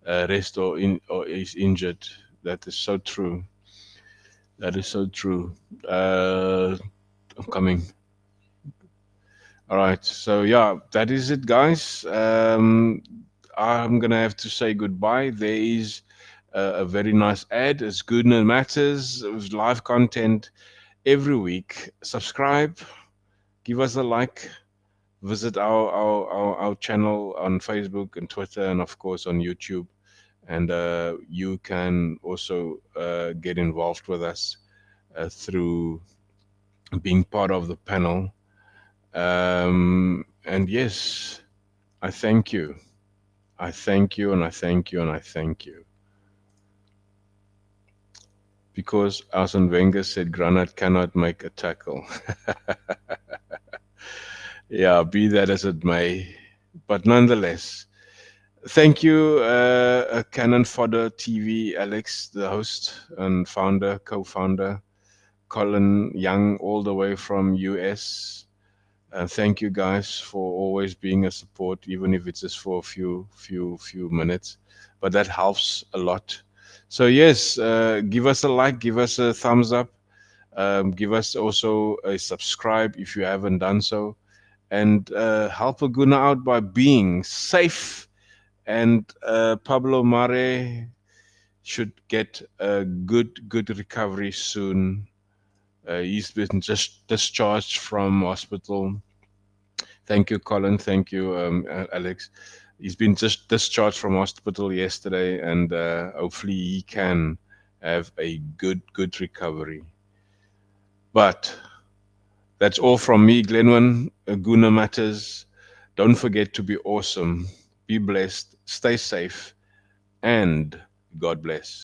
rest or is injured. That is so true. That is so true. I'm coming. All right. So yeah, that is it, guys. I'm gonna have to say goodbye. There is a very nice ad. It's good and it matters. It was live content every week. Subscribe. Give us a like. Visit our channel on Facebook and Twitter, and of course on YouTube. And you can also get involved with us through being part of the panel. And yes, I thank you. I thank you, and I thank you, and I thank you. Because Arsene Wenger said Granat cannot make a tackle. Yeah, be that as it may. But nonetheless, thank you, Cannon Fodder TV, Alex, the host and founder, co-founder, Colin Young, all the way from US. Thank you guys for always being a support, even if it's just for a few minutes. But that helps a lot. So yes, give us a like, give us a thumbs up, give us also a subscribe if you haven't done so, and help Aguna out by being safe. And Pablo Mare should get a good recovery soon. He's been just discharged from hospital. Thank you, Colin. Thank you, Alex. He's been just discharged from hospital yesterday, and hopefully he can have a good recovery. But that's all from me, Glenwyn. Aguna Matters. Don't forget to be awesome. Be blessed. Stay safe. And God bless.